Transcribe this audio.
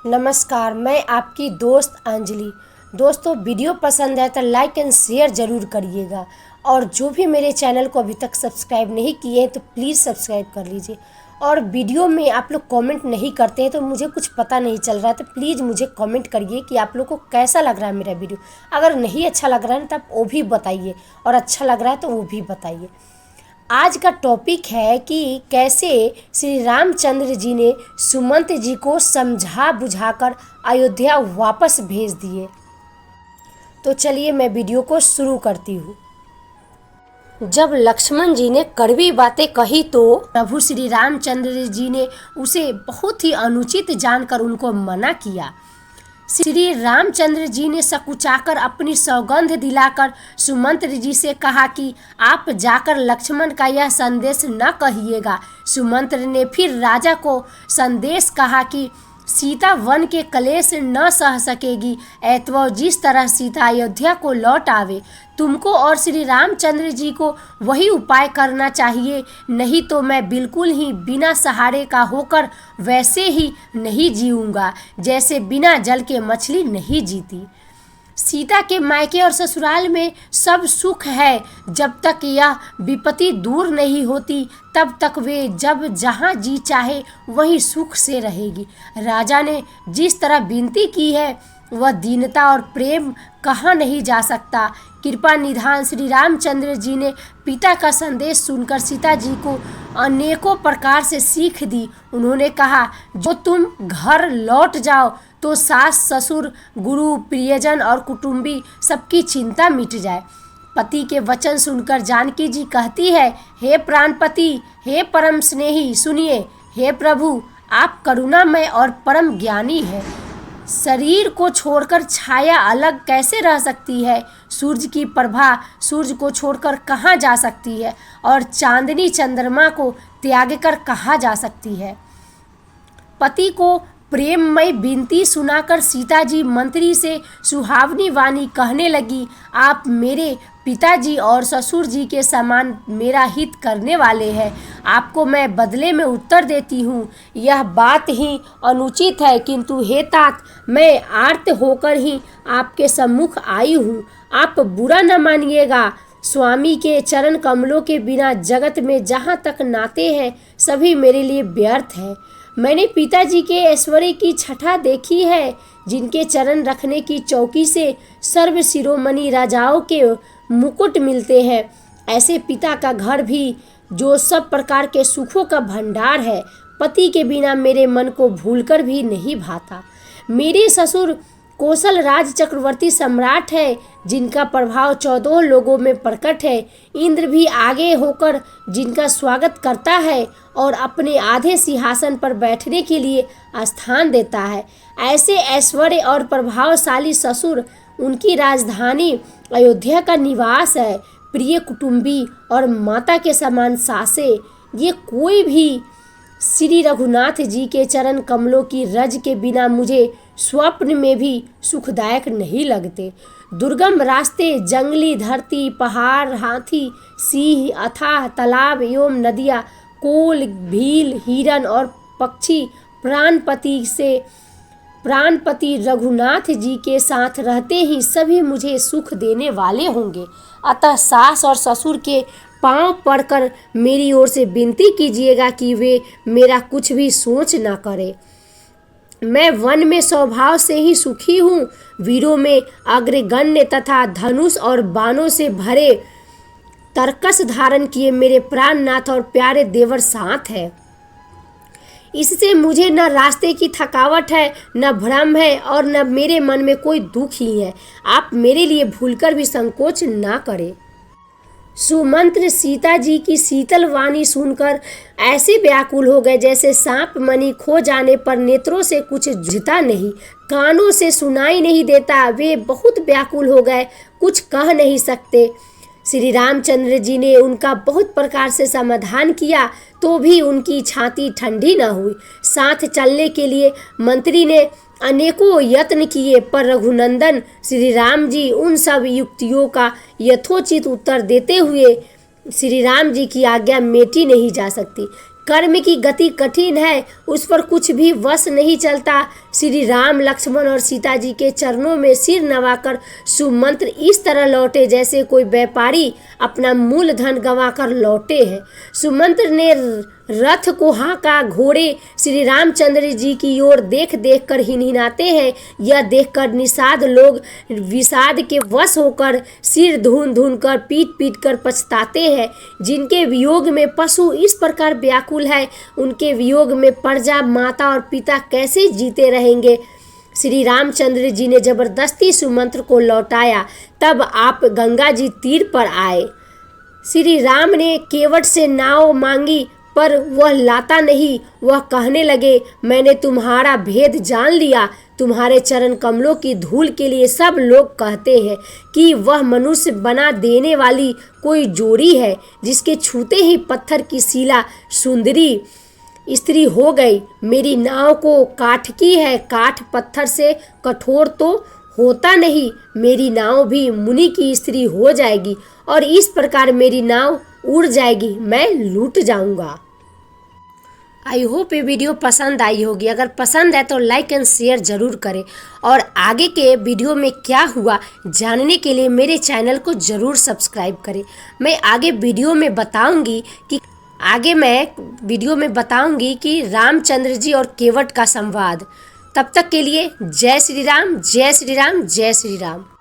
नमस्कार, मैं आपकी दोस्त अंजलि। दोस्तों, वीडियो पसंद है तो लाइक एंड शेयर ज़रूर करिएगा और जो भी मेरे चैनल को अभी तक सब्सक्राइब नहीं किए हैं तो प्लीज़ सब्सक्राइब कर लीजिए। और वीडियो में आप लोग कमेंट नहीं करते हैं तो मुझे कुछ पता नहीं चल रहा है, तो प्लीज़ मुझे कमेंट करिए कि आप लोग को कैसा लग रहा है मेरा वीडियो। अगर नहीं अच्छा लग रहा है तो आप वो भी बताइए और अच्छा लग रहा है तो वो भी बताइए। आज का टॉपिक है कि कैसे श्री रामचंद्र जी ने सुमंत जी को समझा बुझाकर अयोध्या वापस भेज दिए। तो चलिए मैं वीडियो को शुरू करती हूँ। जब लक्ष्मण जी ने कड़वी बातें कही तो प्रभु श्री रामचंद्र जी ने उसे बहुत ही अनुचित जानकर उनको मना किया। श्री रामचंद्र जी ने सकुचाकर अपनी सौगंध दिलाकर सुमंत जी से कहा कि आप जाकर लक्ष्मण का यह संदेश न कहिएगा। सुमंत ने फिर राजा को संदेश कहा कि सीता वन के कलेश न सह सकेगी, अतएव जिस तरह सीता अयोध्या को लौट आवे, तुमको और श्री रामचंद्र जी को वही उपाय करना चाहिए, नहीं तो मैं बिल्कुल ही बिना सहारे का होकर वैसे ही नहीं जीऊँगा जैसे बिना जल के मछली नहीं जीती। सीता के मायके और ससुराल में सब सुख है, जब तक यह विपत्ति दूर नहीं होती तब तक वे जब जहाँ जी चाहे वहीं सुख से रहेगी। राजा ने जिस तरह विनती की है वह दीनता और प्रेम कहाँ नहीं जा सकता। कृपा निधान श्री रामचंद्र जी ने पिता का संदेश सुनकर सीता जी को अनेकों प्रकार से सीख दी। उन्होंने कहा, जो तुम घर लौट जाओ तो सास ससुर गुरु प्रियजन और कुटुंबी सबकी चिंता मिट जाए। पति के वचन सुनकर जानकी जी कहती है, हे प्राणपति, हे परम स्नेही, सुनिए। हे प्रभु, आप करुणामय और परम ज्ञानी हैं। शरीर को छोड़कर छाया अलग कैसे रह सकती है? सूर्य की प्रभा सूर्य को छोड़कर कहाँ जा सकती है और चांदनी चंद्रमा को त्याग कर कहाँ जा सकती है? पति को प्रेममय विनती सुनाकर सीता जी मंत्री से सुहावनी वाणी कहने लगी, आप मेरे पिताजी और ससुर जी के समान मेरा हित करने वाले हैं। आपको मैं बदले में उत्तर देती हूँ। यह बात ही अनुचित है, किंतु हे तात, मैं आर्त होकर ही आपके सम्मुख आई हूँ। आप बुरा न मानिएगा। स्वामी के चरण कमलों के बिना जगत में जहाँ तक नाते हैं सभी मेरे लिए व्यर्थ है। मैंने पिताजी के ऐश्वर्य की छठा देखी है, जिनके चरण रखने की चौकी से सर्व शिरोमणि राजाओं के मुकुट मिलते हैं। ऐसे पिता का घर भी जो सब प्रकार के सुखों का भंडार है, पति के बिना मेरे मन को भूलकर भी नहीं भाता। मेरे ससुर कौशल राज चक्रवर्ती सम्राट है, जिनका प्रभाव 14 लोगों में प्रकट है। इंद्र भी आगे होकर जिनका स्वागत करता है और अपने आधे सिंहासन पर बैठने के लिए स्थान देता है। ऐसे ऐश्वर्य और प्रभावशाली ससुर, उनकी राजधानी अयोध्या का निवास है। प्रिय कुटुंबी और माता के समान सासे, ये कोई भी श्री रघुनाथ जी के चरण कमलों की रज के बिना मुझे स्वप्न में भी सुखदायक नहीं लगते। दुर्गम रास्ते, जंगली धरती, पहाड़, हाथी, सिंह, अथाह तालाब एवं नदियाँ, कोल, भील, हिरन और पक्षी प्राणपति रघुनाथ जी के साथ रहते ही सभी मुझे सुख देने वाले होंगे। अतः सास और ससुर के पांव पड़कर मेरी ओर से विनती कीजिएगा कि वे मेरा कुछ भी सोच न करें। मैं वन में स्वभाव से ही सुखी हूँ। वीरों में अग्रगण्य तथा धनुष और बाणों से भरे तरकस धारण किए मेरे प्राणनाथ और प्यारे देवर साथ है। इससे मुझे न रास्ते की थकावट है, न भ्रम है और न मेरे मन में कोई दुख ही है। आप मेरे लिए भूलकर भी संकोच ना करें। सुमंत्र सीता जी की शीतल वाणी सुनकर ऐसे व्याकुल हो गए जैसे सांप मणि खो जाने पर नेत्रों से कुछ जुझता नहीं, कानों से सुनाई नहीं देता। वे बहुत व्याकुल हो गए, कुछ कह नहीं सकते। श्री रामचंद्र जी ने उनका बहुत प्रकार से समाधान किया तो भी उनकी छाती ठंडी न हुई। साथ चलने के लिए मंत्री ने अनेकों यत्न किए, पर रघुनंदन श्री राम जी उन सब युक्तियों का यथोचित उत्तर देते हुए श्री राम जी की आज्ञा मेटी नहीं जा सकती। कर्म की गति कठिन है, उस पर कुछ भी वश नहीं चलता। श्री राम लक्ष्मण और सीता जी के चरणों में सिर नवाकर सुमंत्र इस तरह लौटे जैसे कोई व्यापारी अपना मूल धन गंवाकर लौटे हैं। सुमंत्र ने रथ को हाँका। घोड़े श्री रामचंद्र जी की ओर देख देख कर हिनहिनाते हैं। यह देखकर निषाद लोग विषाद के वश होकर सिर धून धून कर पीट पीट कर पछताते हैं। जिनके वियोग में पशु इस प्रकार व्याकुल है, उनके वियोग में प्रजा, माता और पिता कैसे जीते रहेंगे। श्री रामचंद्र जी ने जबरदस्ती सुमंत्र को लौटाया। तब आप गंगा जी तीर पर आए। श्री राम ने केवट से नाव मांगी पर वह लाता नहीं। वह कहने लगे, मैंने तुम्हारा भेद जान लिया। तुम्हारे चरण कमलों की धूल के लिए सब लोग कहते हैं कि वह मनुष्य बना देने वाली कोई जोड़ी है, जिसके छूते ही पत्थर की शिला सुंदरी स्त्री हो गई। मेरी नाव को काठ की है, काठ पत्थर से कठोर तो होता नहीं। मेरी नाव भी मुनि की स्त्री हो जाएगी और इस प्रकार मेरी नाव उड़ जाएगी, मैं लूट जाऊंगा। आई होप ये वीडियो पसंद आई होगी। अगर पसंद है तो लाइक एंड शेयर ज़रूर करें और आगे के वीडियो में क्या हुआ जानने के लिए मेरे चैनल को ज़रूर सब्सक्राइब करें। मैं आगे वीडियो में बताऊंगी कि रामचंद्र जी और केवट का संवाद। तब तक के लिए जय श्री राम, जय श्री राम, जय श्री राम।